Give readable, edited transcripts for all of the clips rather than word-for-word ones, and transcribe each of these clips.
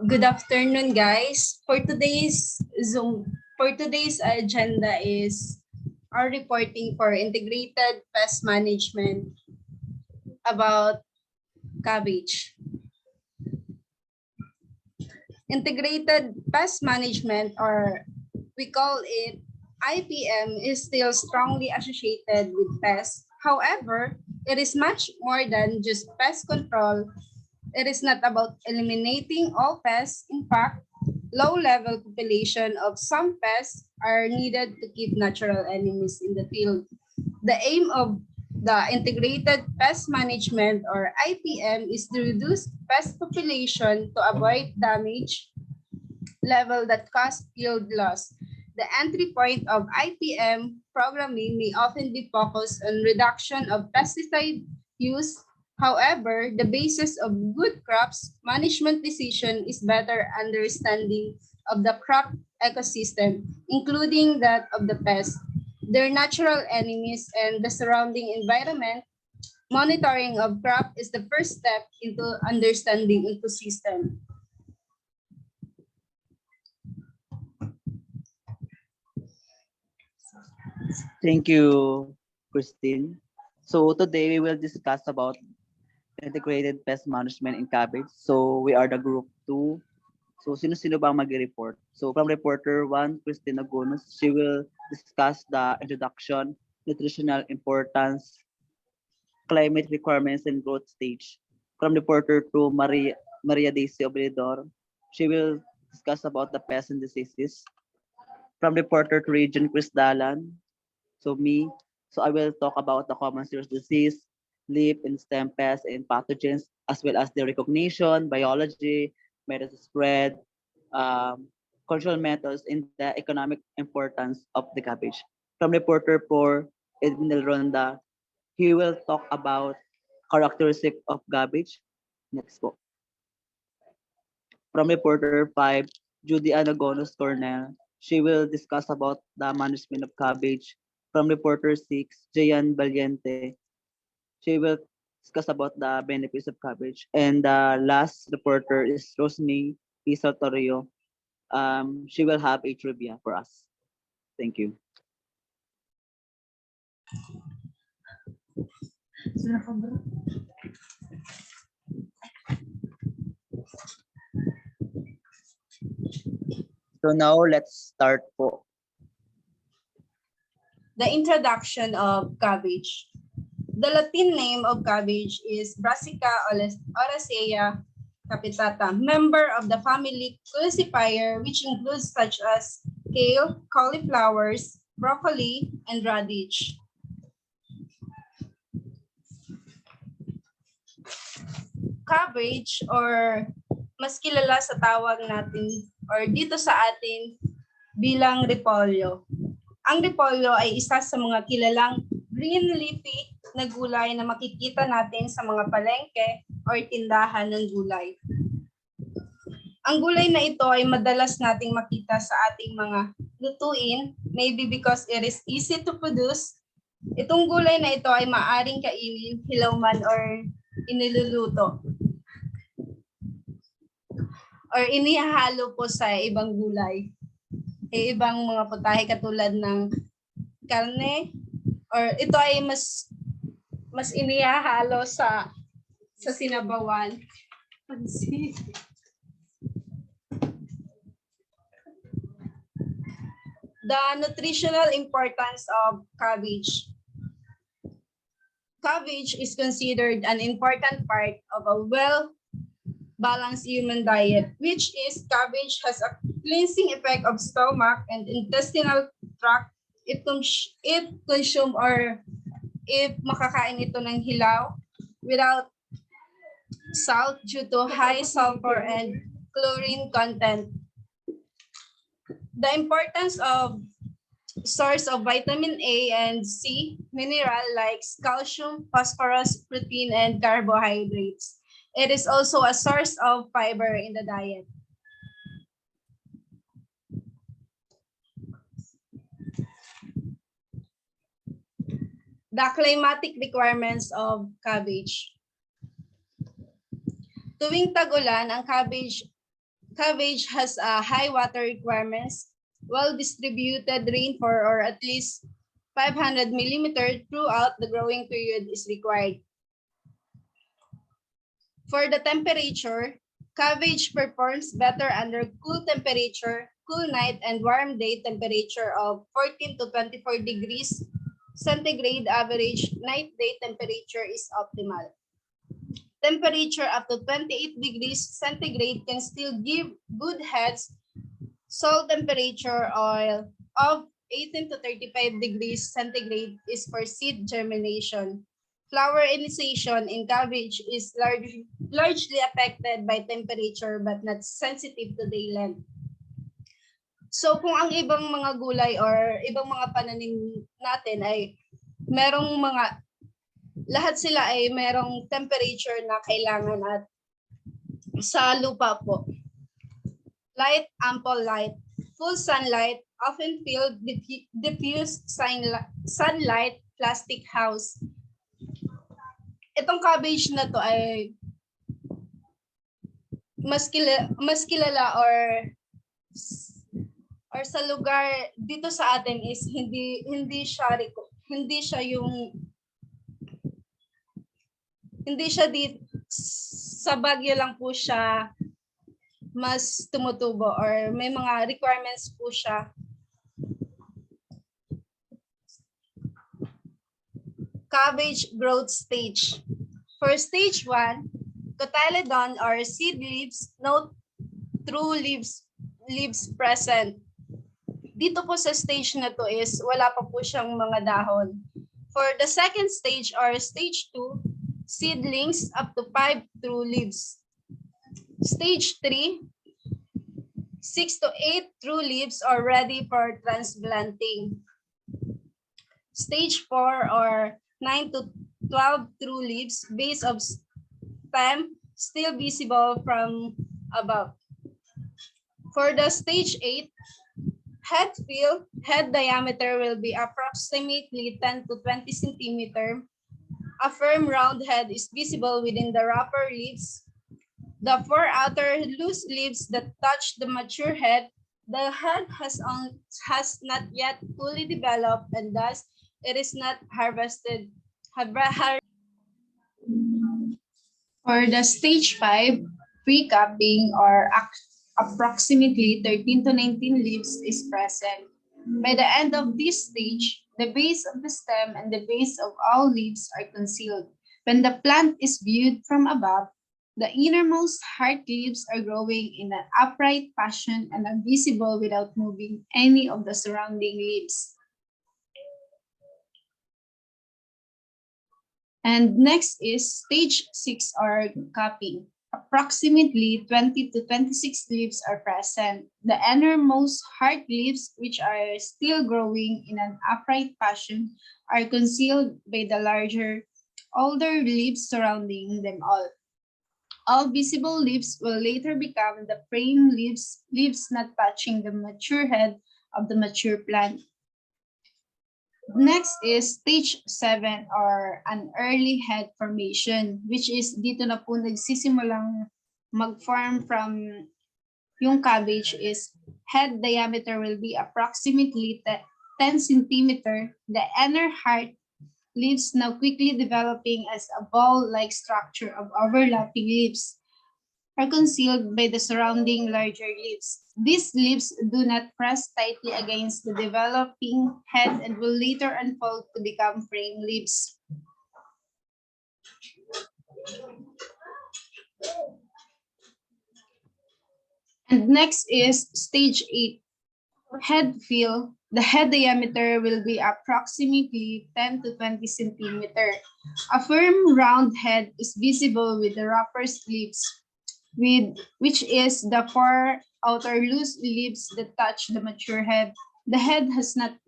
Good afternoon, guys. For today's agenda is our reporting for integrated pest management about cabbage. Integrated pest management, or we call it IPM, is still strongly associated with pests. However, it is much more than just pest control. It is not about eliminating all pests. In fact, low-level population of some pests are needed to keep natural enemies in the field. The aim of the integrated pest management, or IPM, is to reduce pest population to avoid damage level that cause yield loss. The entry point of IPM programming may often be focused on reduction of pesticide use. However, the basis of good crops management decision is better understanding of the crop ecosystem, including that of the pests, their natural enemies, and the surrounding environment. Monitoring of crop is the first step into understanding ecosystem. Thank you, Christine. So today we will discuss about integrated pest management in cabbage. So we are the group 2. So sino-sino ba ang mag-report? So from reporter 1, Christine Agonos, she will discuss the introduction, nutritional importance, climate requirements, and growth stage. From reporter 2, Maria Daisy Obrador, she will discuss about the pests and diseases. From reporter to region, Chris Dalan, so me, so I will talk about the common serious disease, leaf and stem pests and pathogens, as well as their recognition, biology, methods of spread, cultural methods, and the economic importance of the cabbage. From reporter for Edwin Del Ronda, he will talk about characteristic of cabbage. Next po. From reporter 5, Judy Anagonos Cornell, she will discuss about the management of cabbage. From reporter 6, Jayan Valiente, she will discuss about the benefits of cabbage. And the last reporter is Rosme Pisa Torrio. She will have a trivia for us. Thank you. So now let's start po. The introduction of cabbage. The Latin name of cabbage is Brassica ouracea capitata, member of the family Crucifer, which includes such as kale, cauliflowers, broccoli, and radish. Cabbage, or mas kilala sa tawag natin or dito sa atin bilang repolyo. Ang repolyo ay isa sa mga kilalang green leafy na gulay na makikita natin sa mga palengke o tindahan ng gulay. Ang gulay na ito ay madalas nating makita sa ating mga lutuin, maybe because it is easy to produce. Itong gulay na ito ay maaring kainin, hilaw man or iniluluto. Or inihalo po sa ibang gulay. Ibang mga putahe katulad ng karne, or ito ay mas inihahalo sa sinabawan. The nutritional importance of cabbage. Cabbage is considered an important part of a well-balanced human diet, which is cabbage has a cleansing effect of stomach and intestinal tract. If consume or if makakain ito ng hilaw without salt due to high sulfur and chlorine content. The importance of source of vitamin A and C, mineral like calcium, phosphorus, protein, and carbohydrates. It is also a source of fiber in the diet. The climatic requirements of cabbage. Tuwing tag-ulan, ang cabbage cabbage has a high water requirements, well-distributed rainfall or at least 500 millimeter throughout the growing period is required. For the temperature, cabbage performs better under cool temperature, cool night and warm day temperature of 14 to 24 degrees centigrade. Average night day temperature is optimal. Temperature up to 28 degrees centigrade can still give good heads. Soil temperature oil of 18 to 35 degrees centigrade is for seed germination. Flower initiation in cabbage is largely affected by temperature but not sensitive to day length. So kung ang ibang mga gulay or ibang mga pananim natin ay merong mga, lahat sila ay merong temperature na kailangan at sa lupa po. Light, ample light, full sunlight, often filled with diffuse sunlight, plastic house. Itong cabbage na to ay mas kilala or sa lugar dito sa atin is hindi siya sa Baguio lang po siya mas tumutubo or may mga requirements po siya. Cabbage growth stage. For stage 1, cotyledon or seed leaves, no true leaves present. Dito po sa stage na to is wala pa po siyang mga dahon. For the second stage or stage 2, seedlings up to 5 true leaves. Stage 3, 6 to 8 true leaves are ready for transplanting. Stage 4 or 9 to 12 true leaves, base of stem still visible from above. For the stage 8, head diameter will be approximately 10 to 20 centimeter. A firm round head is visible within the wrapper leaves. The 4 outer loose leaves that touch the mature head, the head has not yet fully developed and thus it is not harvested. For the stage 5, pre-cupping or approximately 13 to 19 leaves is present. By the end of this stage, the base of the stem and the base of all leaves are concealed. When the plant is viewed from above, the innermost heart leaves are growing in an upright fashion and are visible without moving any of the surrounding leaves. And next is stage 6 or cupping. Approximately 20 to 26 leaves are present. The innermost heart leaves, which are still growing in an upright fashion, are concealed by the larger, older leaves surrounding them all. All visible leaves will later become the frame leaves not touching the mature head of the mature plant. Next is stage 7 or an early head formation, which is dito na po nagsisimulang mag-form from yung cabbage is head diameter will be approximately 10 centimeter. The inner heart leaves now quickly developing as a ball-like structure of overlapping leaves are concealed by the surrounding larger leaves. These leaves do not press tightly against the developing head and will later unfold to become frame leaves. And next is stage 8, head fill. The head diameter will be approximately 10 to 20 centimeter. A firm round head is visible with the wrapper's leaves, which is the 4 outer loose leaves that touch the mature head. The head has not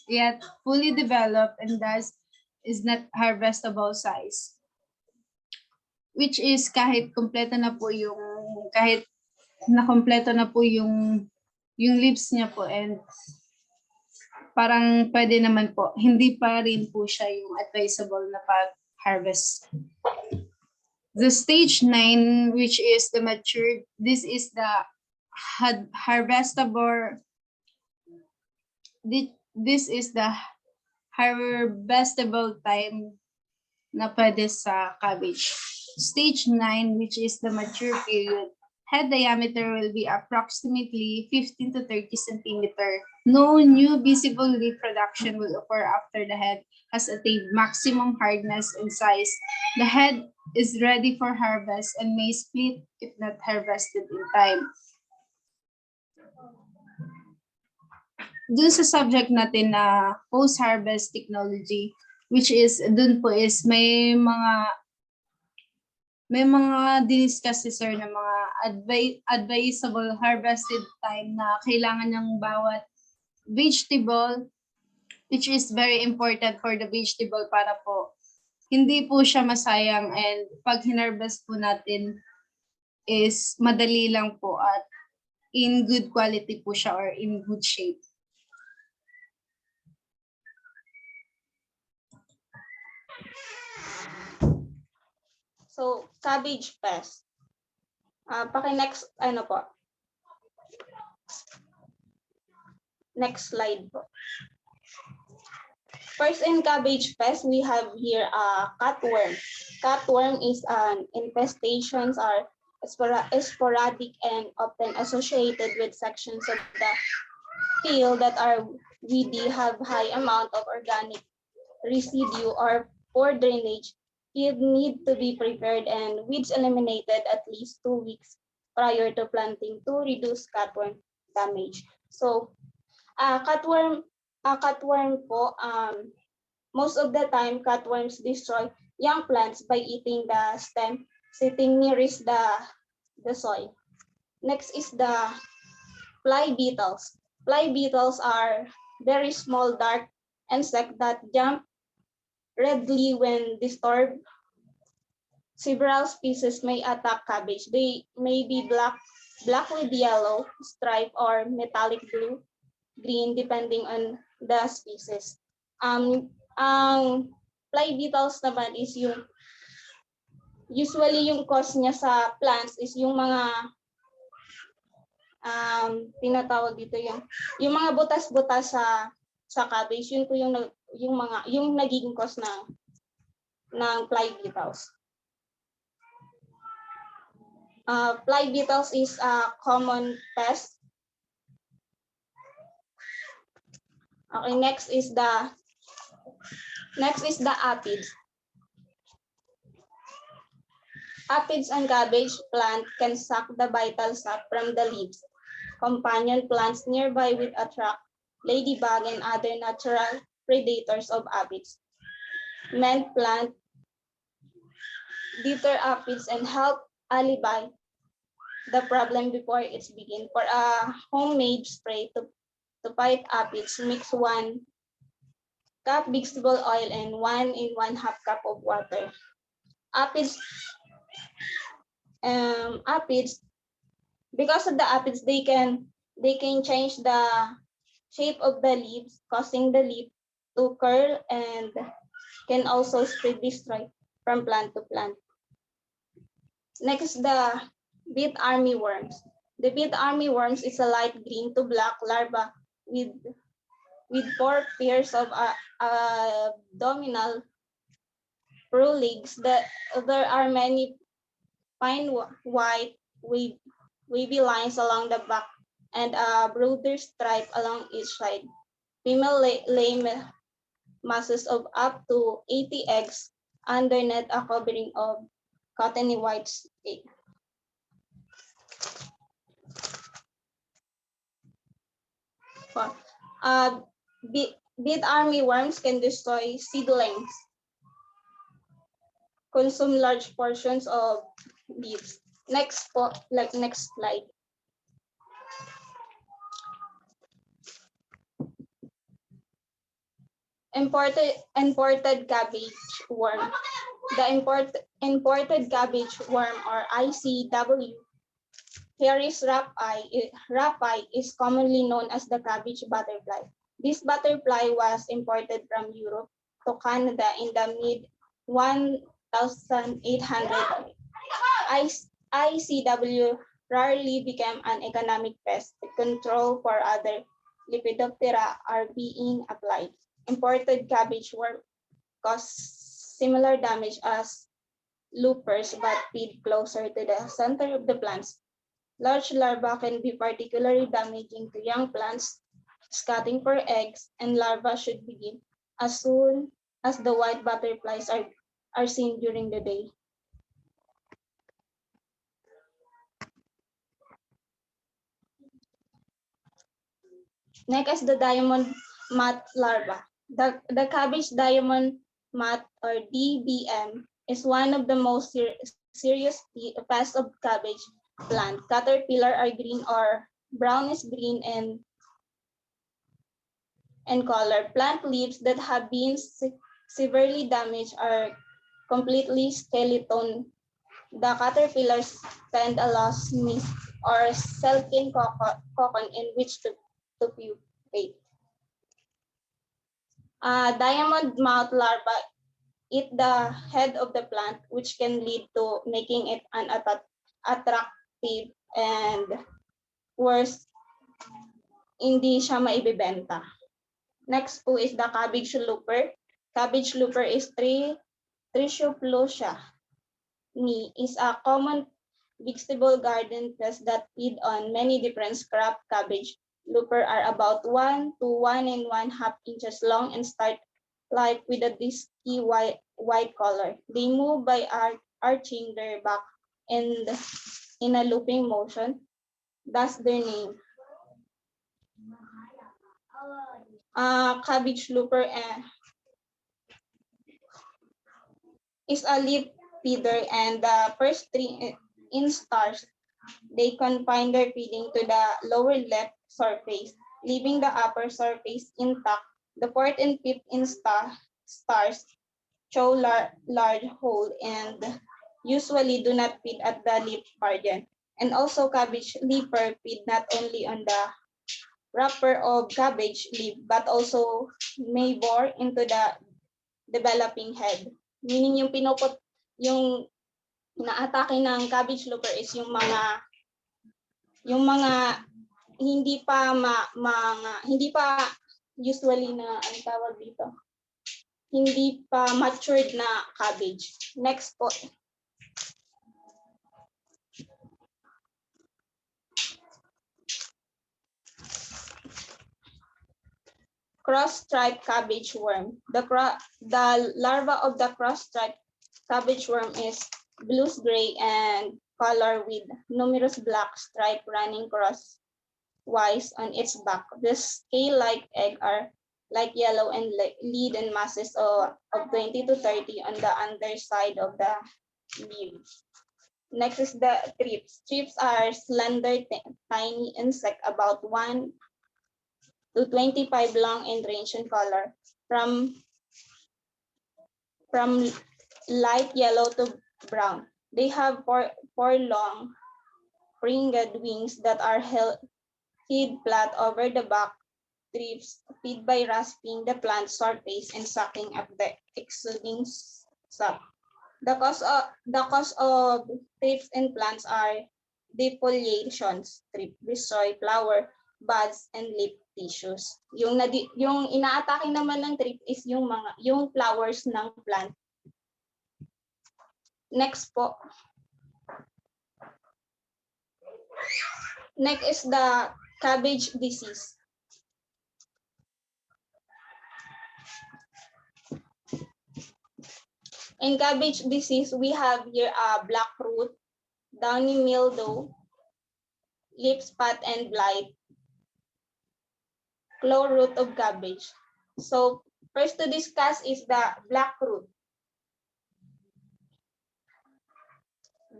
yet fully developed and thus is not harvestable size. Which is kahit kompleto na po yung, kahit nakompleto na po yung leaves niya po and parang pwede naman po, hindi pa rin po siya yung advisable na pag-harvest. The stage 9, which is the matured, this is the harvestable. This is the harvestable time na pwede sa cabbage. Stage 9, which is the mature period, head diameter will be approximately 15 to 30 centimeter. No new visible reproduction will occur after the head has attained maximum hardness and size. The head is ready for harvest and may split if not harvested in time. Dun sa subject natin na post-harvest technology, which is dun po is may mga diniscuss si sir na mga advisable harvested time na kailangan ng bawat vegetable, which is very important for the vegetable para po hindi po siya masayang, and pag hinarvest po natin is madali lang po at in good quality po siya or in good shape. So, cabbage pest. Paki-next, po. Next slide po. First, in cabbage pest, we have here cutworm. Cutworm is an infestations are sporadic and often associated with sections of the field that are weedy, have high amount of organic residue, or poor drainage. It need to be prepared and weeds eliminated at least 2 weeks prior to planting to reduce cutworm damage. So, cutworm po, most of the time, cutworms destroy young plants by eating the stem sitting nearest the soil. Next is the fly beetles. Fly beetles are very small, dark insects that jump readily when disturbed. Several species may attack cabbage. They may be black with yellow stripe or metallic blue, green, depending on the species. Ang fly beetles naman is usually yung cause niya sa plants is yung mga tinatawag dito yung mga butas-butas sa cabbage. Yun po yung nagiging cause ng fly beetles. Fly beetles is a common pest. Okay, next is the aphids. Aphids on cabbage plant can suck the vital sap from the leaves. Companion plants nearby will attract ladybug and other natural predators of aphids. Men plant deter aphids and help alibi the problem before it's begin. For a homemade spray to fight aphids, mix 1 cup vegetable oil and 1 in 1/2 cup of water. Aphids, because of the aphids, they can change the shape of the leaves, causing the leaf to curl and can also spread destroy from plant to plant. Next, the beet armyworms. The beet armyworms is a light green to black larva with 4 pairs of abdominal legs. There are many fine white wavy lines along the back and a broader stripe along each side. Female lay masses of up to 80 eggs underneath a covering of cottony white egg. Beet armyworms can destroy seedlings, consume large portions of beets. Next slide. Imported cabbage worm. The imported cabbage worm, or ICW, Harris rappi, is commonly known as the cabbage butterfly. This butterfly was imported from Europe to Canada in the mid-1800s ICW rarely became an economic pest. The control for other Lepidoptera are being applied. Imported cabbage worm cause similar damage as loopers but feed closer to the center of the plants. Large larvae can be particularly damaging to young plants, scatting for eggs, and larvae should begin as soon as the white butterflies are seen during the day. Next is the diamond moth larva. The cabbage diamond moth or DBM is one of the most serious pests of cabbage plant. Caterpillar are green or brownish green and color. Plant leaves that have been severely damaged are completely skeleton. The caterpillars spend a lost nest or silken cocoon in which to pupate. Diamond mouth larva eat the head of the plant, which can lead to making it unattractive and worse, hindi siya maibibenta. Next po is the cabbage looper. Cabbage looper is Trichoplosia is a common vegetable garden pest that feed on many different crop. Cabbage looper are about 1 to 1.5 inches long and start life with a dusky white color. They move by arching their back and in a looping motion. That's their name. Cabbage looper is a leaf feeder, and the first three instars, they confine their feeding to the lower left surface, leaving the upper surface intact. The fourth and fifth stars show large hole and usually do not feed at the leaf margin. And also cabbage leafer feed not only on the wrapper of cabbage leaf but also may bore into the developing head. Meaning yung inaatake ng cabbage looper is yung mga hindi pa usually na ang tawag dito. Hindi pa matured na cabbage. Next po. Cross-striped cabbage worm. The larva of the cross-striped cabbage worm is bluish-gray and color with numerous black stripes running crosswise on its back. The scale-like eggs are like yellow and leaden masses of 20 to 30 on the underside of the leaves. Next is the thrips. Thrips are slender, tiny insect about 1 to 25 long and range in color from light yellow to brown. They have four long ringed wings that are held flat over the back. Thrips feed by rasping the plant surface and sucking up the exuding sap. The cause of thrips in plants are defoliations. Thrip destroy flower, buds, and leaf tissues. Yung inaatake naman ng thrip is yung flowers ng plant. Next po. Next is the cabbage disease. In cabbage disease, we have here black root, downy mildew, leaf spot and blight, claw root of cabbage. So first to discuss is the black root.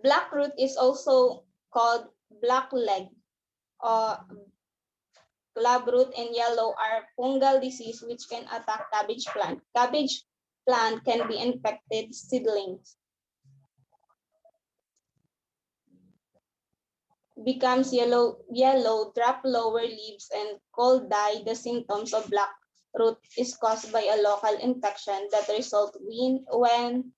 Black root is also called black leg or clubroot and yellow are fungal disease which can attack cabbage plant. Cabbage plant can be infected seedlings. Becomes yellow, drop lower leaves and cold die. The symptoms of black root is caused by a local infection that results when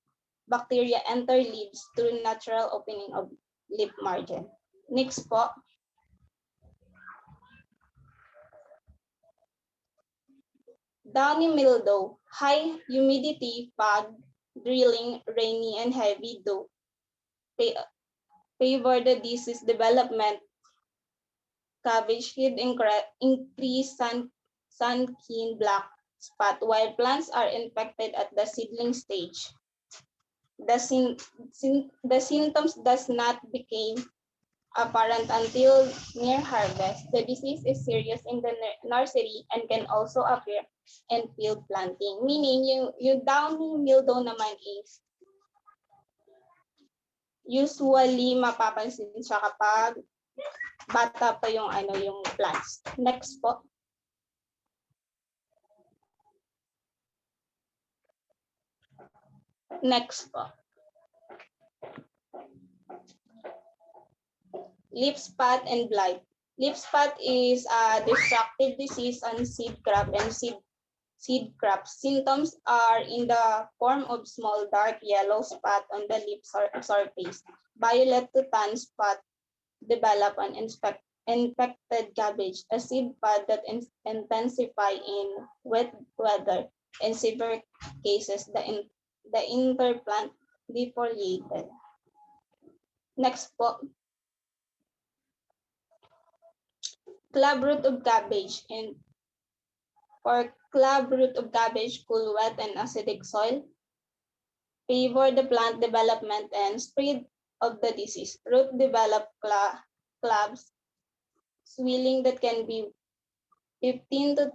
bacteria enter leaves through natural opening of leaf margin. Next po. Downy mildew, high humidity, fog, drilling, rainy, and heavy dew favor the disease development. Cabbage head increase sun-keen black spot while plants are infected at the seedling stage. The symptoms does not become apparent until near harvest. The disease is serious in the nursery and can also appear in field planting. Meaning, yung downy mildew naman is usually mapapansin siya kapag bata pa yung yung plants. Next po. Next po. Leaf spot and blight. Leaf spot is a destructive disease on seed crop and seed crops. Symptoms are in the form of small dark yellow spot on the leaf surface. Violet to tan spot develop on infected cabbage, a seed pod that intensify in wet weather. In severe cases, the interplant defoliated. Next po. Clubroot of cabbage. And for clubroot of cabbage, cool, wet, and acidic soil favor the plant development and spread of the disease. Root develop clubs, swelling that can be 12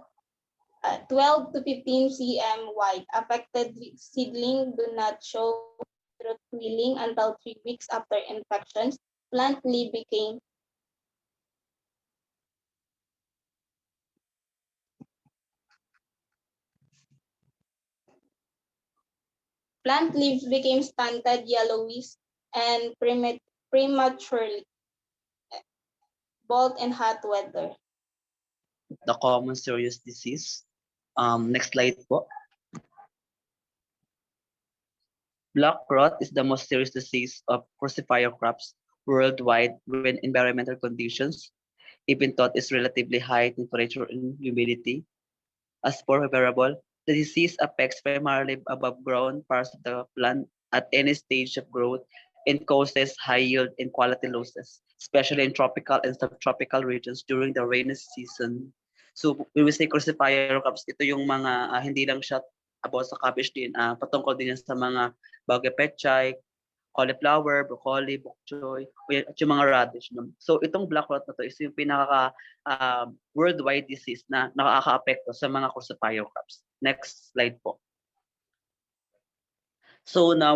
to 15 cm wide. Affected seedling do not show root swelling until 3 weeks after infections. Plant leaf became stunted, yellowish, and prematurely bolt in hot weather. The common serious disease. Next slide po. Black rot is the most serious disease of crucifer crops worldwide when environmental conditions, even though is relatively high temperature and humidity, as for variable. The disease affects primarily above ground parts of the plant at any stage of growth and causes high yield and quality losses, especially in tropical and subtropical regions during the rainy season. So when we say crucifer crops, ito yung mga hindi lang siya about sa cabbage din, patungkol din yan sa mga bagay pechay, cauliflower, broccoli, bok choy, at yung mga radish. No? So itong black rot na to is yung pinaka worldwide disease na nakaka-apekto sa mga crucifer crops. Next slide po. So now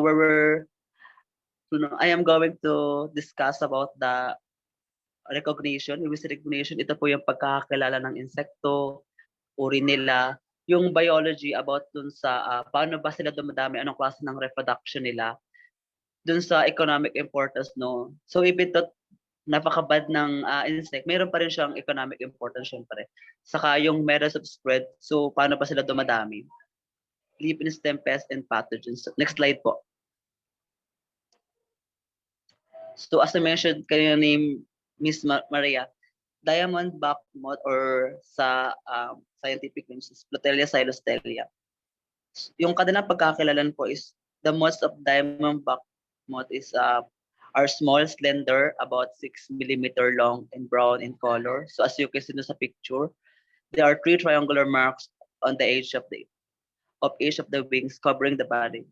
I am going to discuss about the recognition. With recognition, ito po yung pagkakakilala ng insekto, uri nila, yung biology about dun sa paano ba sila dumadami, anong klase ng reproduction nila, dun sa economic importance, no? So even though napakabad ng insect, mayroon pa rin siyang economic importance syempre. Saka yung methods of spread, so paano pa sila dumadami? Leaf and stem pests and pathogens. Next slide po. So as I mentioned kanina ni Miss Maria, diamond back moth or sa scientific name is Plotelia xylostelia. Yung kanilang pagkakakilalan po is the most of diamond back moth is are small, slender, about 6 millimeter long and brown in color. So as you can see sa picture, there are 3 triangular marks on the edge of each of the wings covering the body.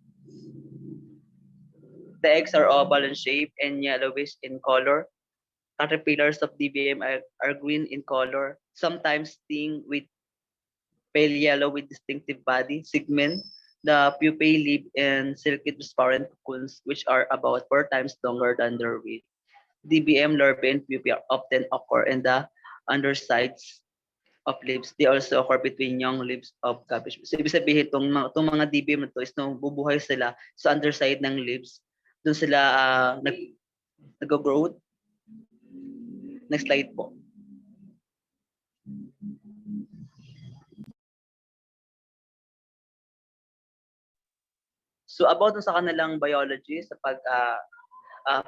The eggs are oval in shape and yellowish in color. Caterpillars of DBM are green in color, sometimes sting with pale yellow with distinctive body segment. The pupae live in silky transparent cocoons, which are about 4 times longer than their weight. DBM larvae and pupae often occur in the undersides of leaves. They also occur between young leaves of cabbage. So, ibig sabihin, itong mga DBM na to is nung bubuhay sila sa underside ng leaves, doon sila nag-grow. Next slide po. So about sa kanilang biology, sa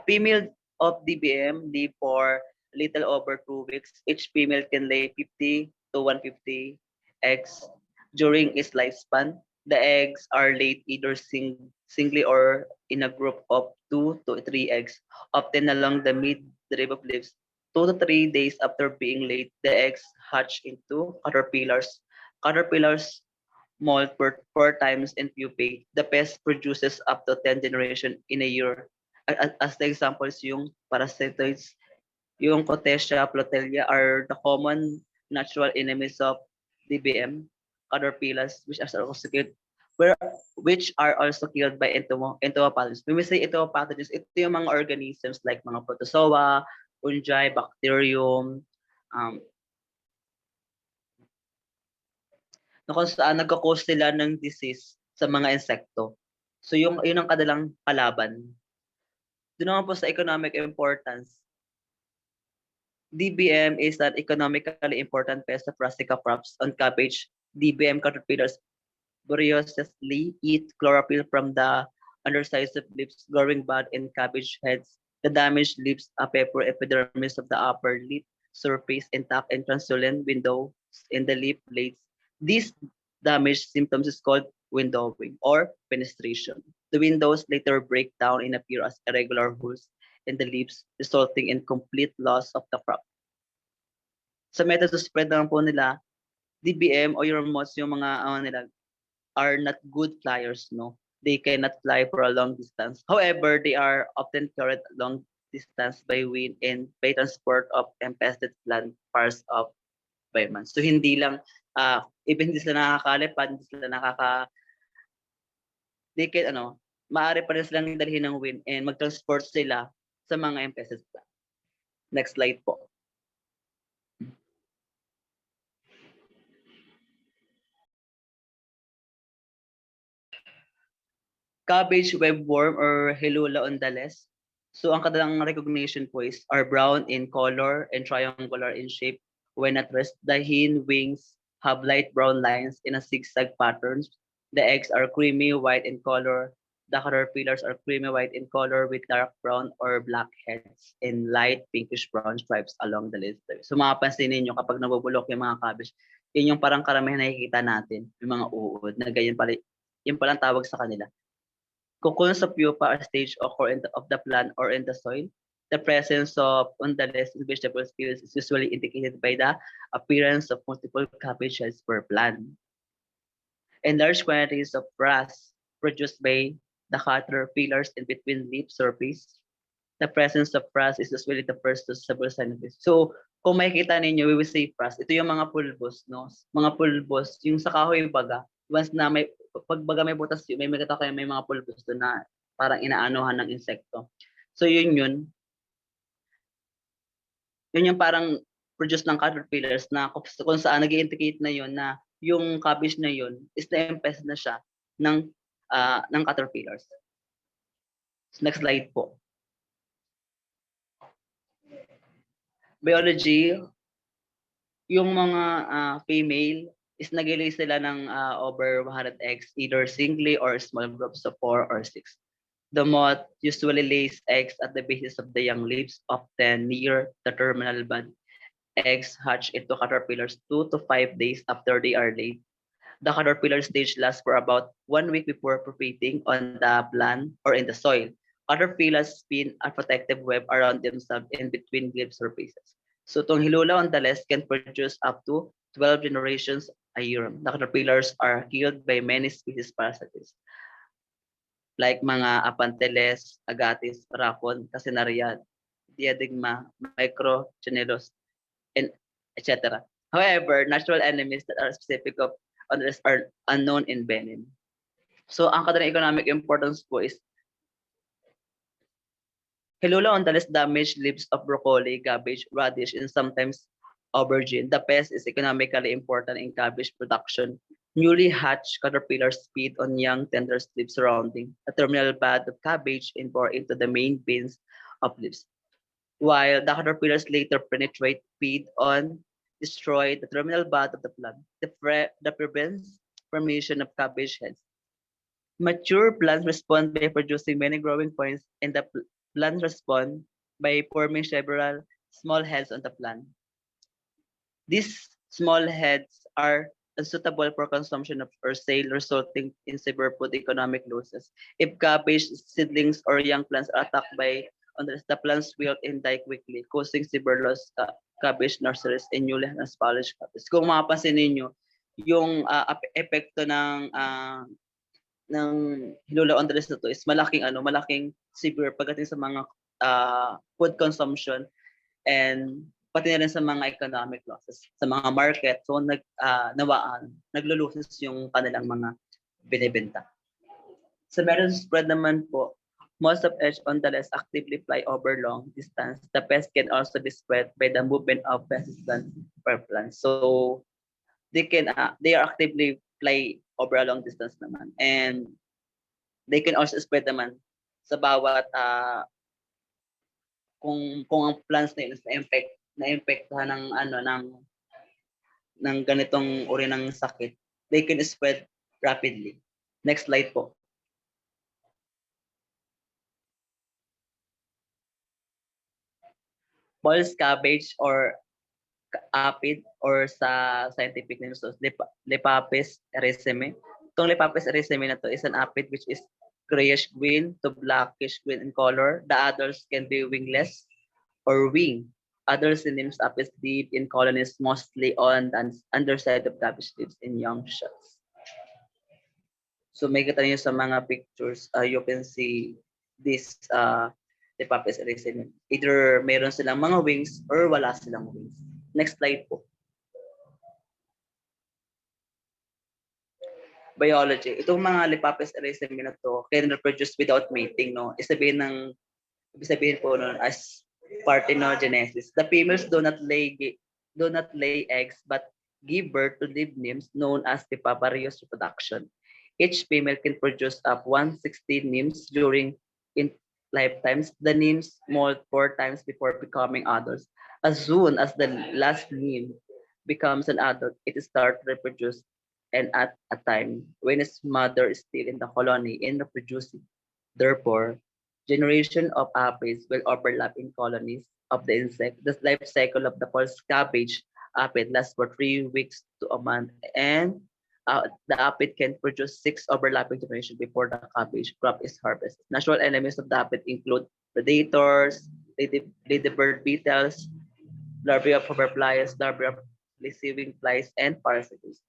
female of DBM live for little over 2 weeks. Each female can lay 50 to 150 eggs during its lifespan. The eggs are laid either singly or in a group of 2 to 3 eggs, often along the mid-rib of leaves. 2 to 3 days after being laid, the eggs hatch into caterpillars. Caterpillars molt four times and pupae. The pest produces up to 10 generation in a year. As the examples, yung parasitoids, yung Cotesia plotella are the common natural enemies of DBM, caterpillars, where, which are also killed by entomopathogens. When we say entomopathogens, ito yung mga organisms like mga protozoa, fungi, bacterium, na kung saan nagka-cause sila ng disease sa mga insekto. So yun ang kadalang kalaban. Doon naman po sa economic importance, DBM is an economically important pest of brassica crops on cabbage. DBM caterpillars voraciously eat chlorophyll from the undersides of leaves, growing bud and cabbage heads. The damaged leaves a pepper epidermis of the upper leaf surface intact and translucent windows in the leaf blades. These damaged symptoms is called windowing or fenestration. The windows later break down and appear as irregular holes in the leaves, resulting in complete loss of the crop. Sa method to spread naman po nila, DBM o your moths, yung mga nila, are not good flyers, no? They cannot fly for a long distance. However, they are often carried long distance by wind and by transport of empested plant parts of environment. So hindi lang, even hindi sila nakakalipad, hindi sila they can, maaari pa rin silang dalhin ng wind and mag-transport sila sa mga empested plant. Next slide po. Cabbage webworm or Helula undales. So ang kadalang recognition po is are brown in color and triangular in shape. When at rest, the hind wings have light brown lines in a zigzag patterns. The eggs are creamy white in color. The caterpillars are creamy white in color with dark brown or black heads and light pinkish brown stripes along the lister. So mapapansin ninyo kapag nabubulok yung mga cabbage, yun yung parang karamihan nakikita natin, yung mga uod na ganyan pala, yung palang tawag sa kanila. Cocoons of pupa are stage occur of the plant or in the soil. The presence of undales in vegetable fields is usually indicated by the appearance of multiple cabbage heads per plant. And large quantities of frass produced by the caterpillars in between leaf surface. The presence of frass is usually the first to several signs of this. So, kung makikita ninyo, we will say frass. Ito yung mga pulbos, no? Mga pulbos, yung sa kahoy baga, once na may, pag baga may butas, may makita kayo may mga pulbos doon na parang inaanuhan ng insekto. So, yun. Yun yung parang produce ng caterpillars na kung saan nag-indicate na yun na yung cabbage na yun is na-impest na siya ng caterpillars. Next slide po. Biology, yung mga female is nag-lay sila ng over 100 eggs, either singly or small groups of 4 or 6. The moth usually lays eggs at the bases of the young leaves, often near the terminal bud. Eggs hatch into caterpillars 2 to 5 days after they are laid. The caterpillar stage lasts for about 1 week before pupating on the plant or in the soil. Caterpillars spin a protective web around themselves in between leaf surfaces. So itong Helula undales can produce up to 12 generations a year. The caterpillars are killed by many species parasites like mga Apanteles, Agatis, Racon, Casinaria, Diadigma, Microchinelos, and etc. However, natural enemies that are specific of others are unknown in venom. So ang kadalang economic importance po is Helula undales damage leaves of broccoli, cabbage, radish, and sometimes aubergine. The pest is economically important in cabbage production. Newly hatched caterpillars feed on young tender leaves surrounding a terminal bud of cabbage and pour into the main veins of leaves. While the caterpillars later penetrate, feed on, destroy the terminal bud of the plant. The prevents formation of cabbage heads. Mature plants respond by producing many growing points, and the plants respond by forming several small heads on the plant. These small heads are unsuitable for consumption or sale, resulting in severe food economic losses. If cabbage seedlings or young plants are attacked by unless the plants wilt and die quickly, causing severe loss cabbage nurseries and newly polished cabbage. Kung mapapansin ninyo, yung epekto ng Hilula Andres na to is malaking severe pagdating sa mga food consumption and pati na rin sa mga economic losses sa mga market. So naglulusis yung kanilang mga binibenta. Sa meron spread naman po, most of edge on the less actively fly over long distance. The pest can also be spread by the movement of persistent per plant. So they are actively fly over a long distance naman, and they can also spread naman sa bawat kung ang plants na yun is na-impektuhan ng ganitong uri ng sakit, they can spread rapidly. Next slide po. False cabbage or apid or sa scientific name so Lepapes erytheme. Itong Lepapes erytheme na to is an apid which is grayish green to blackish green in color. The others can be wingless or wing. Other synonyms aphids live in colonies mostly on the underside of cabbage leaves in young shots. So makita niyo sa mga pictures, you can see this Lepapes erytheme. Either meron silang mga wings or wala silang wings. Next slide po. Biology. Itong mga Lepapes erytheme na to can reproduce without mating, no? Ibig sabihin po nun as parthenogenesis. The females do not lay eggs but give birth to live nymphs known as viviparous reproduction. Each female can produce up 160 nymphs during in lifetimes. The nymphs molt 4 times before becoming adults. As soon as the last nymph becomes an adult, it starts to reproduce and at a time when its mother is still in the colony and reproducing. Therefore, generation of aphids will overlap in colonies of the insect. The life cycle of the false cabbage aphid lasts for 3 weeks to a month, and the aphid can produce 6 overlapping generations before the cabbage crop is harvested. Natural enemies of the aphid include predators, ladybird beetles, larvae of hoverflies, larvae of receiving flies, and parasites.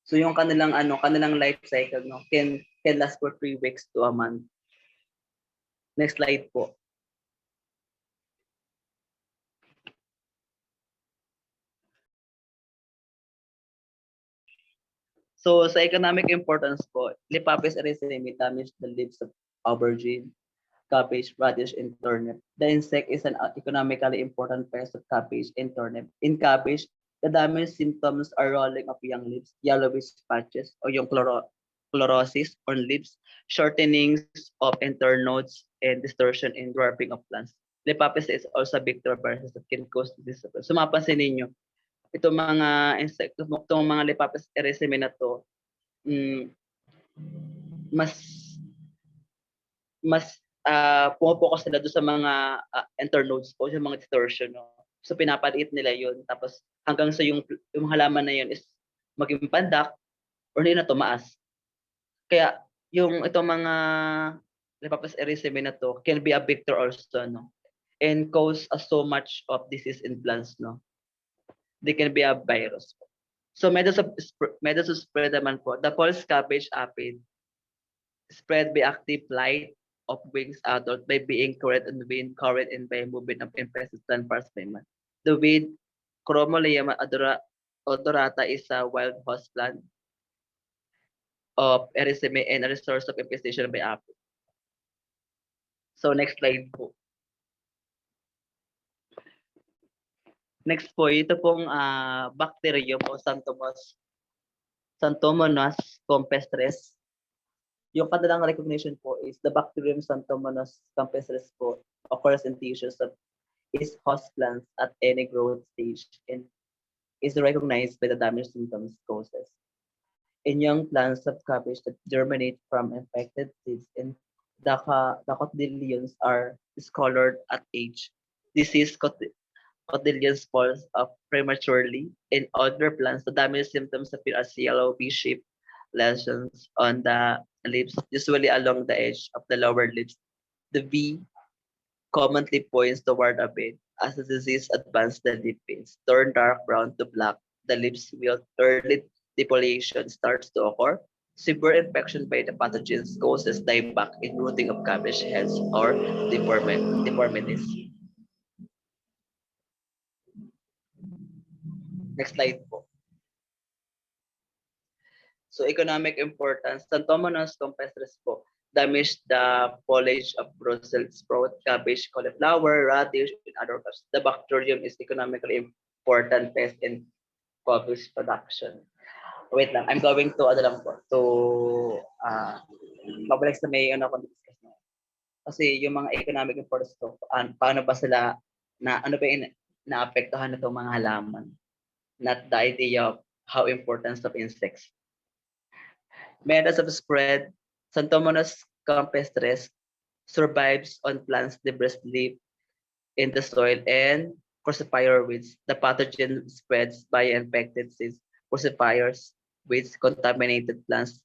So yung kanilang life cycle can last for 3 weeks to a month. Next slide po. So sa economic importance po, Lepapes erytheme damage the leaves of aubergine, cabbage, radish, and turnip. The insect is an economically important pest of cabbage and turnip. In cabbage, the damage symptoms are rolling of young leaves, yellowish patches, or yung chlorosis on leaves, shortenings of internodes, and distortion in dwarfing of plants. Lepapes is also a vector virus that can cause this. So mapansin ninyo, itong mga insects, itong mga Lepapes erytheme na to, mas pumupokus sila doon sa mga internodes po, yung mga distortion. No? So pinapaliit nila yun. Tapos hanggang sa yung halaman na yun is maging pandak or hindi na tumaas. Kaya yung itong mga Lepapes erytheme na to can be a vector also, no? And cause so much of disease in plants, no? They can be a virus. So methods of spread naman po. The false cabbage aphid spread by active flight of wings adult by being current and wind, current and by movement of infested plant parts payment. The weed Chromoleum odorata is a wild host plant of erytheme and a source of infestation by aphid. So next slide po. Next po, ito pong bacterium o Xanthomonas campestris. Yung kanilang recognition po is the bacterium Xanthomonas campestris po occurs in tissues of its host plants at any growth stage and is recognized by the damage symptoms causes. in young plants of cabbage that germinate from infected seeds, and the cotyledons are discolored at age. Disease cotyledons falls off prematurely. In older plants, the damage symptoms appear as yellow V-shaped lesions on the lips, usually along the edge of the lower lips. The V commonly points toward a bed. As the disease advances, the lip veins turn dark brown to black. The lips wilt. Early depolation starts to occur. Severe infection by the pathogens causes dieback in rooting of cabbage heads or deformities. Next slide po. So economic importance, Xanthomonas campestris po damage the foliage of Brussels sprout, cabbage, cauliflower, radish, and other crops. The bacterium is economically important pest in cabbage production. Wait lang, I'm going to ano lang po, to mabalik sa may ano ko discuss na. Kasi yung mga economic importance to, paano ba sila ano ba yung naapektuhan na itong mga halaman? Not the idea of how importance of insects. Methods of spread, Xanthomonas campestris survives on plants debris leaf in the soil and crucifer weeds. The pathogen spreads by infected seeds, crucifers, weeds, contaminated plants,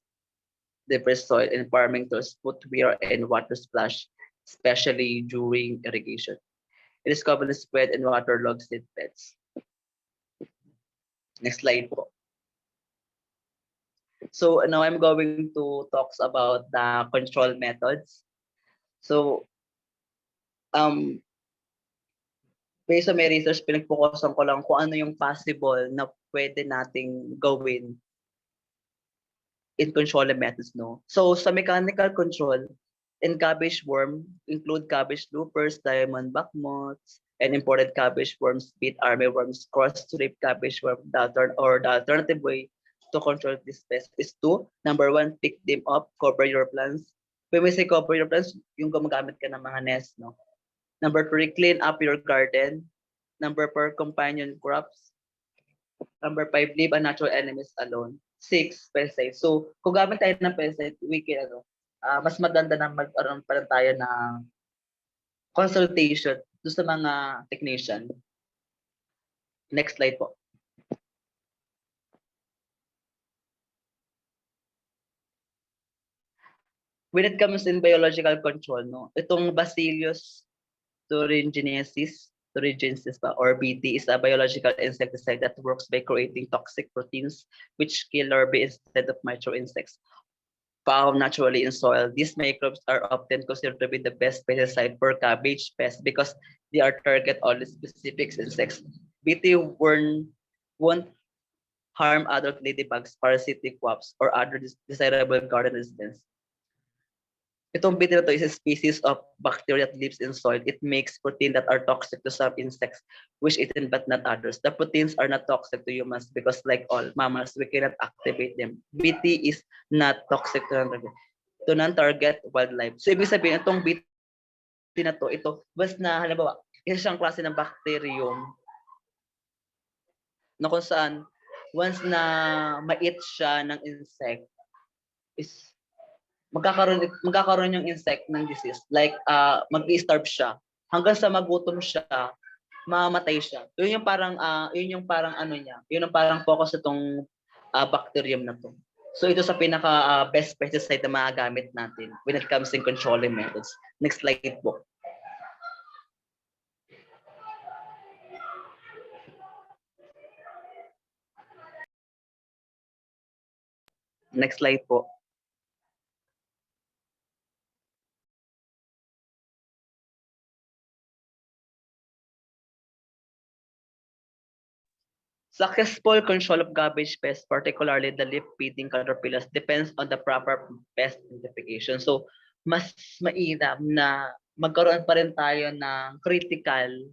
debris soil, and farming tools, footwear, and water splash, especially during irrigation. It is commonly spread in waterlogged seed beds. Next slide po. So now I'm going to talk about the control methods. So based on my research, pinag-focusan ko lang kung ano yung possible na pwede nating gawin in control methods, no? So sa mechanical control, in cabbage worm, include cabbage loopers, diamondback moths, and imported cabbage worms, beet armyworms, cross-strip cabbage worm. The alternative way to control this pest is to, number one, pick them up, cover your plants. When we say cover your plants, yung gumagamit ka ng mga nest, no? Number three, clean up your garden. Number four, companion crops. Number five, leave unnatural enemies alone. Six, pesticide. So, kung gamit tayo ng pesticide, we can, mas maganda na magkaroon pa rin tayo ng consultation do sa mga technician. Next slide po. When it comes in biological control, no, itong Bacillus thuringiensis, or BT, is a biological insecticide that works by creating toxic proteins which kill larvae instead of micro insects found naturally in soil. These microbes are often considered to be the best pesticide for cabbage pests because they are target only specific insects. BT won't harm adult ladybugs, parasitic wasps, or other desirable garden residents. Itong BT na to is a species of bacteria that lives in soil. It makes protein that are toxic to some insects, which eaten but not others. The proteins are not toxic to humans because like all mammals, we cannot activate them. BT is not toxic to non-target wildlife. So ibig sabihin, itong BT na to, ito, bas na, halimbawa, isa siyang klase ng bacterium na kung saan, once na ma-eat siya ng insect, is magkakaroon yung insect ng disease. Like, mag-i-starve siya. Hanggang sa magutom siya, mamatay siya. Yun yung parang ano niya. Yun yung parang focus itong bacterium na to. So ito sa pinaka best pesticide na magagamit natin when it comes in controlling methods. Next slide po. Next slide po. Successful control of cabbage pests, particularly the leaf-feeding caterpillars, depends on the proper pest identification. So, mas mainam na magkaroon pa rin tayo ng critical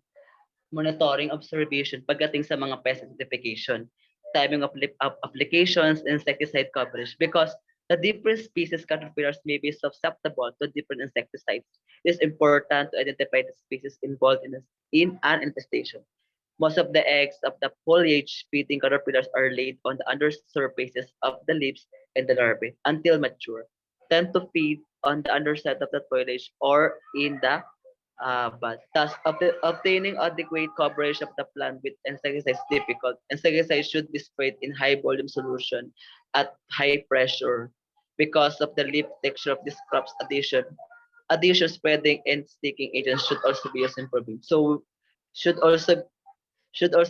monitoring observation pagdating sa mga pest identification, timing of applications, insecticide coverage, because the different species caterpillars may be susceptible to different insecticides. It is important to identify the species involved in an infestation. Most of the eggs of the foliage-feeding caterpillars are laid on the undersurfaces of the leaves and the larvae until mature, tend to feed on the underside of the foliage or in the bud. Thus, obtaining adequate coverage of the plant with insecticides is difficult. Insecticides should be sprayed in high volume solution at high pressure because of the leaf texture of this crop's addition. Addition, spreading, and sticking agents should also be used in improving. So, should also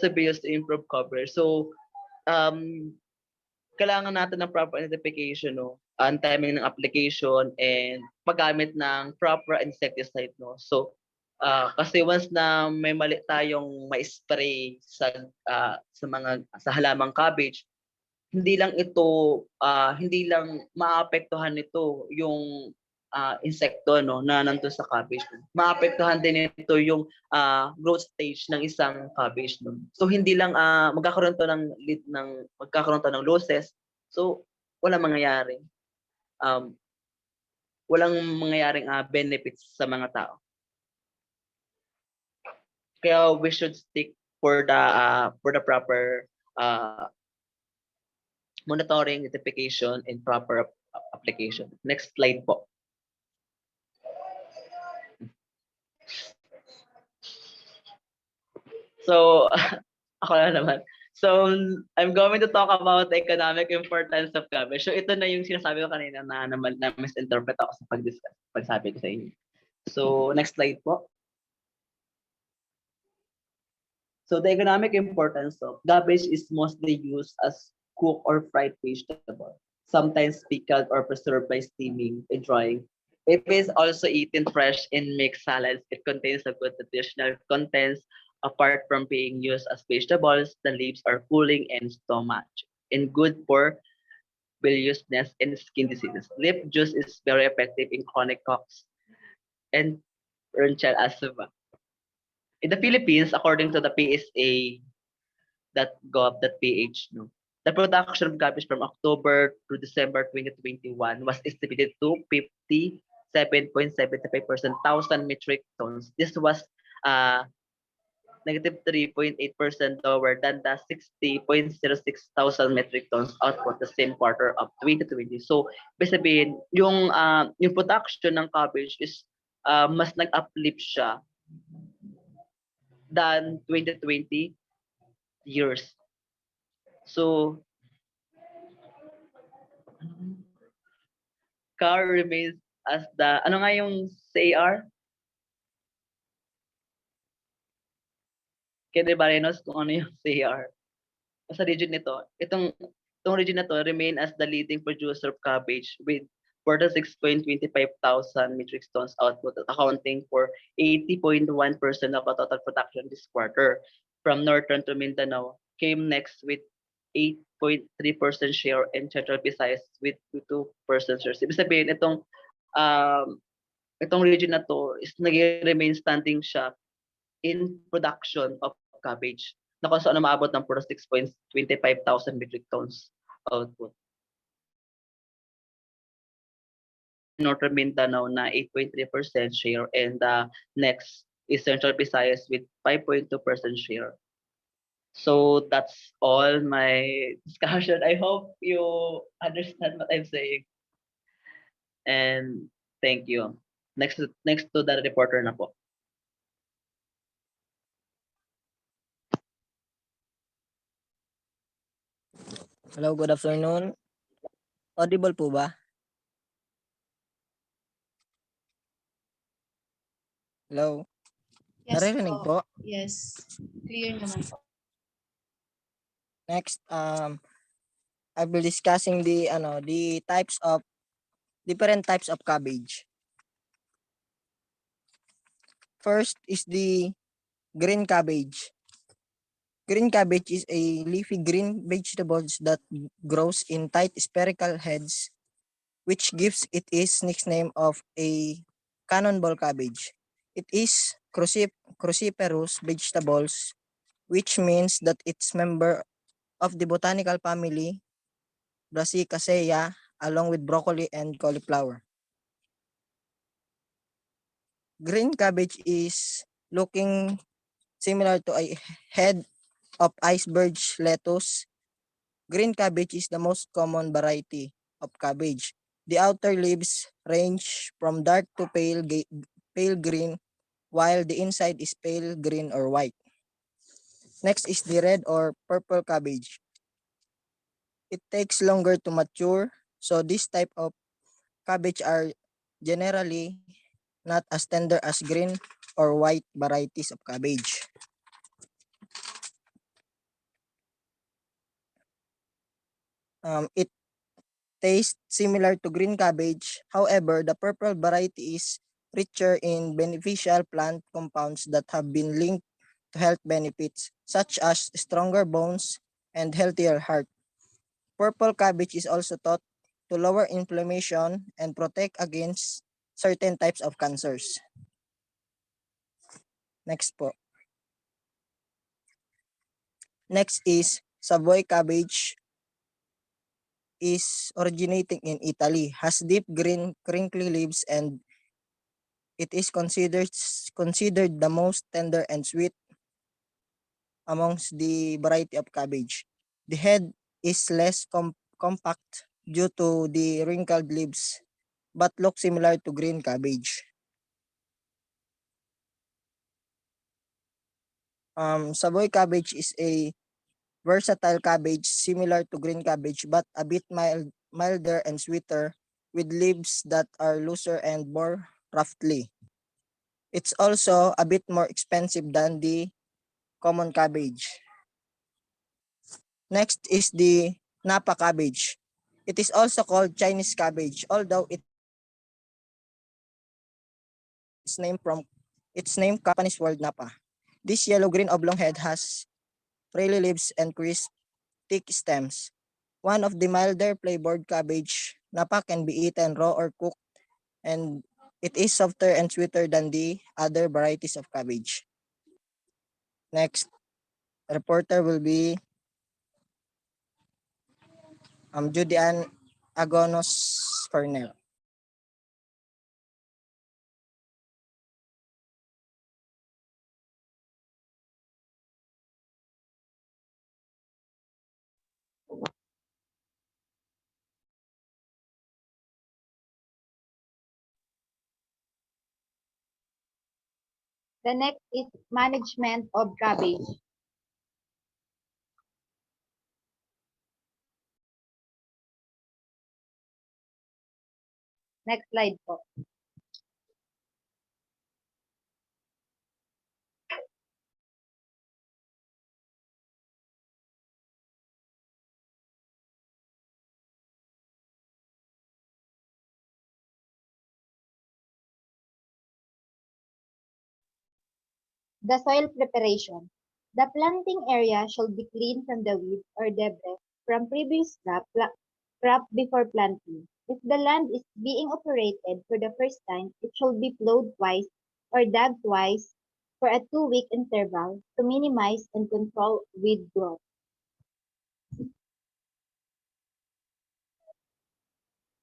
be used to improve coverage. So, um, kailangan natin ng proper identification, no? Ang timing ng application and paggamit ng proper insecticide, no? So, kasi once na may mali tayong ma-spray sa halamang cabbage, hindi lang maapektuhan nito yung insekto, no, na nandun sa cabbage. Maapektuhan din nito yung growth stage ng isang cabbage, no. So hindi lang magkakaroon to ng losses. So walang mangyayari. Walang mangyayaring benefits sa mga tao. Kaya we should stick for the proper monitoring, identification, and proper application. Next slide po. So, ako na naman. So, I'm going to talk about the economic importance of cabbage. So, ito na yung sinasabi ko kanina na misinterpret ako sa pagsabi ko sa inyo. So, next slide po. So, the economic importance of cabbage is mostly used as cooked or fried vegetable, sometimes pickled or preserved by steaming and drying. It is also eaten fresh in mixed salads. It contains a good nutritional contents. Apart from being used as vegetables, the leaves are cooling and stomach and good for biliousness and skin diseases. Leaf juice is very effective in chronic coughs and bronchial asthma. In the Philippines, according to the PSA.gov.ph, no, the production of cabbage from October to December 2021 was estimated to 57.75% thousand metric tons. This was negative 3.8% lower than the 60.06 thousand metric tons output the same quarter of 2020. So, ibig sabihin, yung production ng cabbage is mas nag-uplift siya than 2020 years. So, CAR remains as the, ano nga yung CAR? Kaya Barenos kung ano yung CAR. Sa region nito, itong region na to remain as the leading producer of cabbage with 46.25 thousand metric tons output, accounting for 80.1% of the total production this quarter. From northern to Mindanao came next with 8.3% share and Central Visayas with 2% share. Ibig sabihin, itong region na to is nag-remain standing siya in production of cabbage na kung saan maabot ng 46.25 thousand metric tons output. Northern Mindanao na 8.3% share and the next is Central Visayas with 5.2% share. So that's all my discussion. I hope you understand what I'm saying. And thank you. Next to the reporter na po. Hello, good afternoon. Audible po ba? Hello? Yes Naririnig po? Yes. Clear naman po. Next, I will discussing the different types of cabbage. First is the green cabbage. Green cabbage is a leafy green vegetables that grows in tight spherical heads, which gives it its nickname of a cannonball cabbage. It is cruciferous vegetables, which means that it's member of the botanical family Brassicaceae along with broccoli and cauliflower. Green cabbage is looking similar to a head of iceberg lettuce. Green cabbage is the most common variety of cabbage. The outer leaves range from dark to pale green, while the inside is pale green or white. Next is the red or purple cabbage. It takes longer to mature, so this type of cabbage are generally not as tender as green or white varieties of cabbage. It tastes similar to green cabbage. However, the purple variety is richer in beneficial plant compounds that have been linked to health benefits, such as stronger bones and healthier heart. Purple cabbage is also thought to lower inflammation and protect against certain types of cancers. Next po. Next is Savoy cabbage is originating in Italy, has deep green crinkly leaves, and it is considered the most tender and sweet amongst the variety of cabbage. The head is less compact due to the wrinkled leaves, but looks similar to green cabbage. Savoy cabbage is a versatile cabbage similar to green cabbage but a bit milder and sweeter, with leaves that are looser and more roughly. It's also a bit more expensive than the common cabbage. Next is the Napa cabbage. It is also called Chinese cabbage, although its name its name Japanese word Napa. This yellow-green oblong head has frilly leaves and crisp, thick stems. One of the milder flavored cabbage, Napa can be eaten raw or cooked, and it is softer and sweeter than the other varieties of cabbage. Next, reporter will be Judy Ann Agonos Cornell. The next is management of cabbage. Next slide po. The soil preparation. The planting area should be cleaned from the weeds or debris from previous crop before planting. If the land is being operated for the first time, it should be plowed twice or dug twice for a 2-week interval to minimize and control weed growth.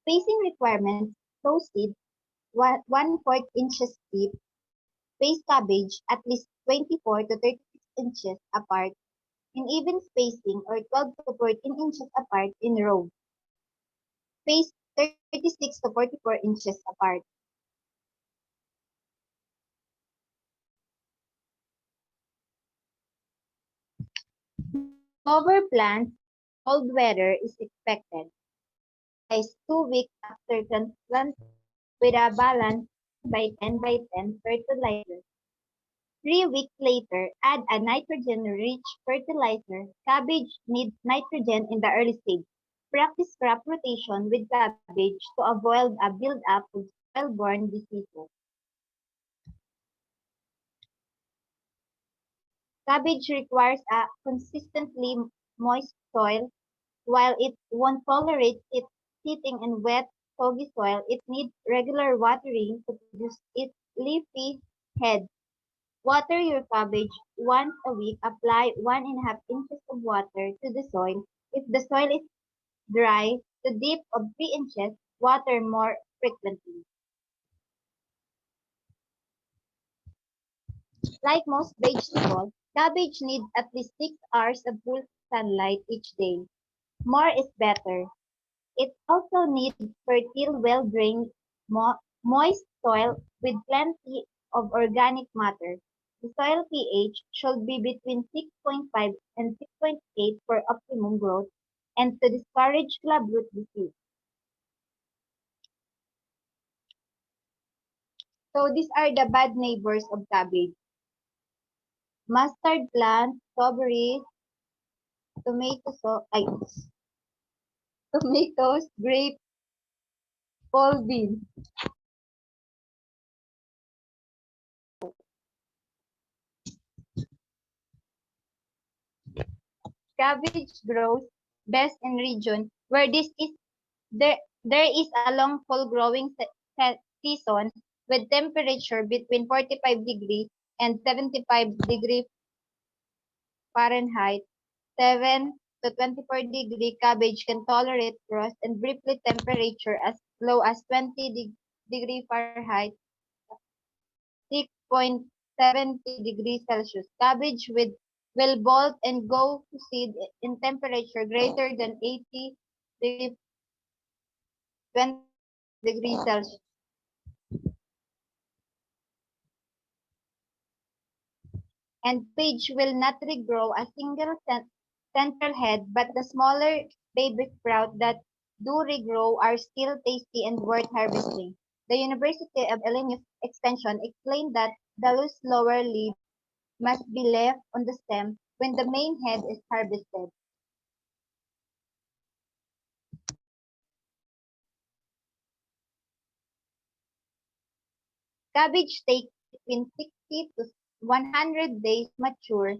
Spacing requirements: sow seed 1/4 inches deep, space cabbage at least 24 to 36 inches apart in even spacing or 12 to 14 inches apart in rows. Spaced 36 to 44 inches apart. Cover plants cold weather is expected. Fertilize 2 weeks after transplant with a balanced 10 by 10 fertilizer. 3 weeks later, add a nitrogen-rich fertilizer. Cabbage needs nitrogen in the early stage. Practice crop rotation with cabbage to avoid a build-up of soil-borne diseases. Cabbage requires a consistently moist soil. While it won't tolerate it sitting in wet, soggy soil, it needs regular watering to produce its leafy head. Water your cabbage once a week. Apply 1.5 inches of water to the soil. If the soil is dry, to depth of 3 inches, water more frequently. Like most vegetables, cabbage needs at least 6 hours of full sunlight each day. More is better. It also needs fertile, well-drained, moist soil with plenty of organic matter. The soil pH should be between 6.5 and 6.8 for optimum growth and to discourage clubroot disease. So these are the bad neighbors of cabbage. Mustard plant, strawberries, ay, tomatoes, grape, pole bean. Cabbage grows best in region where there is a long full growing season with temperature between 45 degree and 75 Fahrenheit. 7 to 24-degree cabbage can tolerate frost and briefly temperature as low as 20 degree Fahrenheit, 6.70 degrees Celsius. Cabbage will bolt and go to seed in temperature greater than 80 degree 20 degrees Celsius. And cabbage will not regrow a single central head, but the smaller baby sprout that do regrow are still tasty and worth harvesting. The University of Illinois Extension explained that the loose lower leaves must be left on the stem when the main head is harvested. Cabbage takes between 60 to 100 days to mature.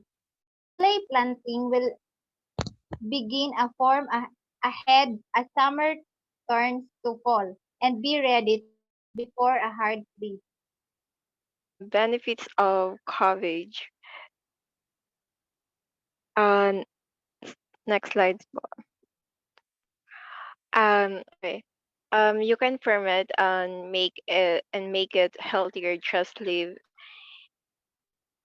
Early planting will begin a form ahead as summer turns to fall and be ready to harvest before a hard freeze. Benefits of cabbage. Um, Next slide. Okay. You can ferment and make it healthier. Just leave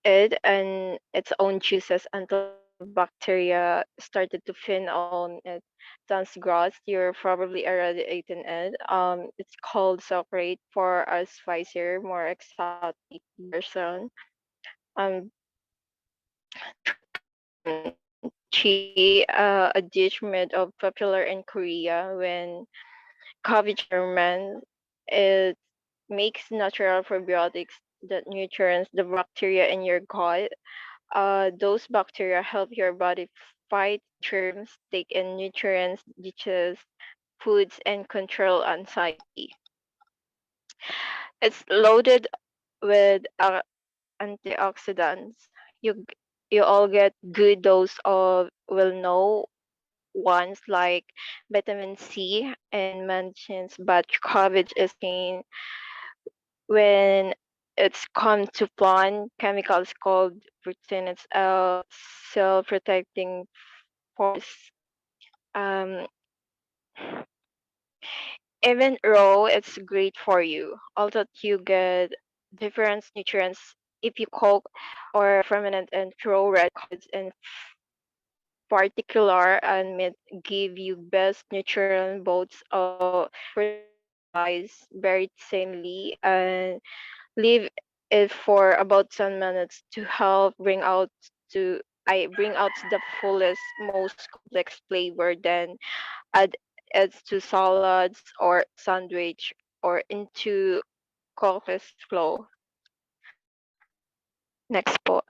it and its own juices until the bacteria started to feed on it. Sounds gross. You're probably already eaten it. It's called sucrate for a spicier, more exotic version. Um, Kimchi, a dish made of popular in Korea when cabbage ferment. It makes natural probiotics that nutrients the bacteria in your gut. Those bacteria help your body fight germs, take in nutrients, digest foods, and control anxiety. It's loaded with antioxidants. You you all get good dose of will know ones like vitamin C and mentions, but cabbage is in when it's come to plant chemicals called protein. It's a cell protecting force. Um, Even raw, it's great for you. Although you get different nutrients if you cook or ferment and throw red cards in particular and meat give you best nutrient both protein wise very sanely and leave it for about 10 minutes to help to bring out the fullest most complex flavor, then add it to salads or sandwich or into coleslaw flow. Next po.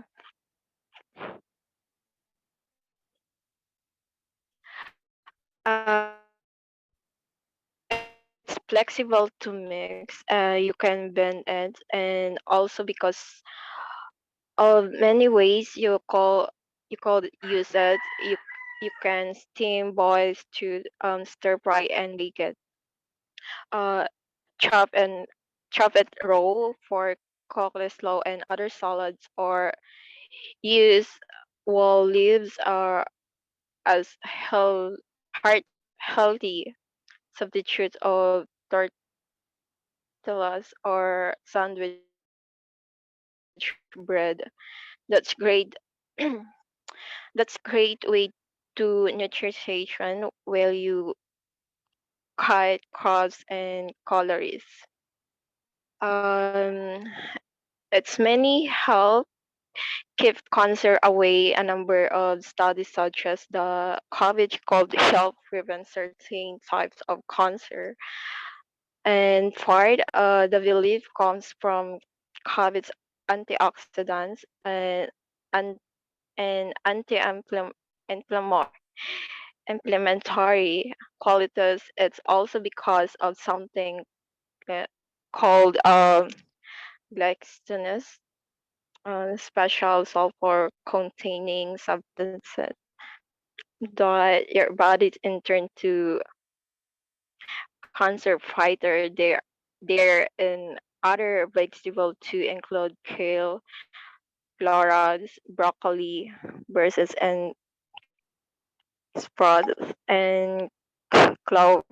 It's flexible to mix. You can bend it, and also because of many ways you call use it. You can steam, boil, stew, stir fry, and bake it. Uh, chop and chop it raw for coleslaw and other salads, or use wall leaves as heart healthy substitute of tortillas or sandwiches. cabbage bread. That's great. That's great way to nutrition while you cut carbs and calories. Um, its many help keep cancer away. A number of studies suggest the cabbage could help prevent certain types of cancer. And part the belief comes from cabbage antioxidants and, and anti-inflammatory qualities. It's also because of something uh, called glycogenous, special sulfur containing substances that your body in turn to cancer fighter. They're in other vegetable to include kale, florals, broccoli, versus and sprouts and flour.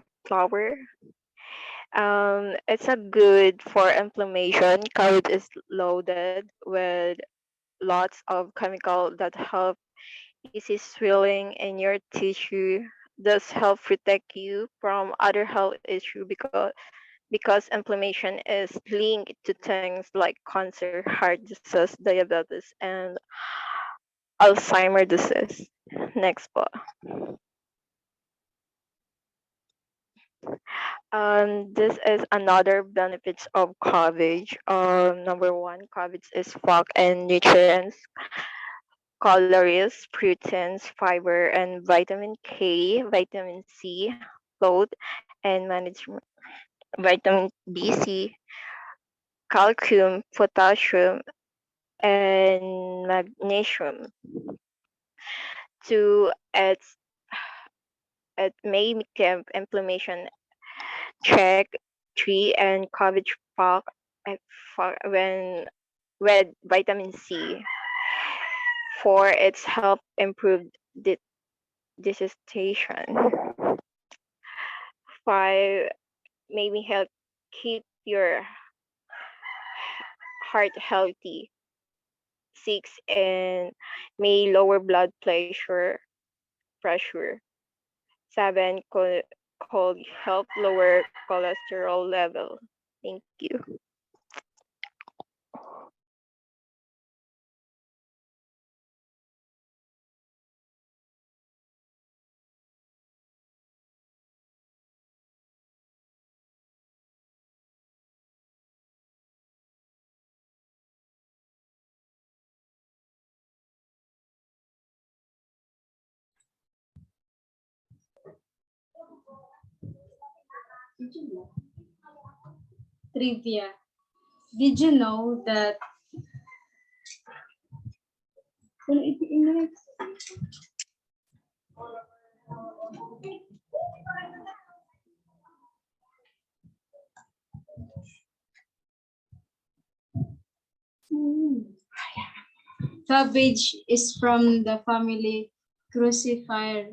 It's a good for inflammation. Carrot is loaded with lots of chemical that help easy swelling in your tissue. Does help protect you from other health issue because inflammation is linked to things like cancer, heart disease, diabetes, and Alzheimer disease. Next po. This is another benefits of cabbage. Number one, cabbage is packed in nutrients, calories, proteins, fiber, and vitamin K, vitamin C, food, and management vitamin B, calcium, potassium, and magnesium. To it may make inflammation check. Tree and cabbage pack when with vitamin C for its help improve digestion. Five, maybe help keep your heart healthy. Six, and may lower blood pressure. Seven, could help lower cholesterol level. Thank you. Trivia. Did you know that cabbage is from the family crucifer?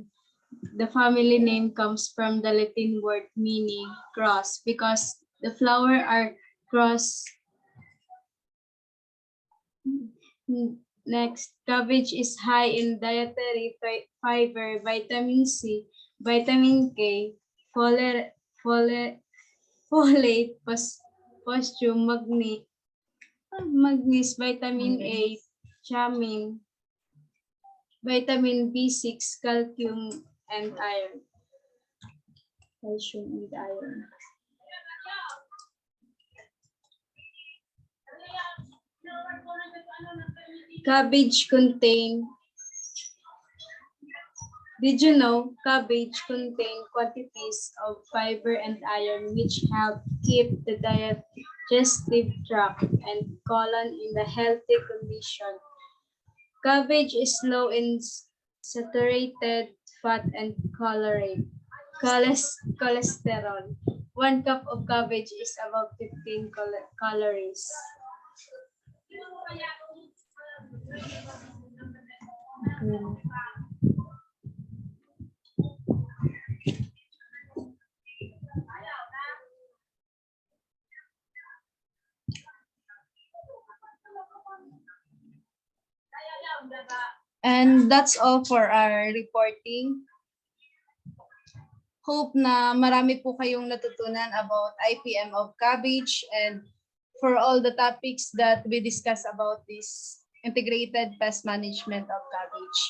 The family name comes from the Latin word meaning cross because the flower are cross. Next, cabbage is high in dietary fiber, vitamin C, vitamin K, folate, folate, potassium, magnesium, vitamin A, thiamine, vitamin B6, calcium, and iron. Calcium and iron. Cabbage contain. Did you know cabbage contain quantities of fiber and iron which help keep the digestive tract and colon in a healthy condition? Cabbage is low in saturated fat and cholesterol. 1 cup of cabbage is about 15 calories. And that's all for our reporting. Hope na marami po kayong natutunan about IPM of cabbage and for all the topics that we discussed about this integrated pest management of cabbage.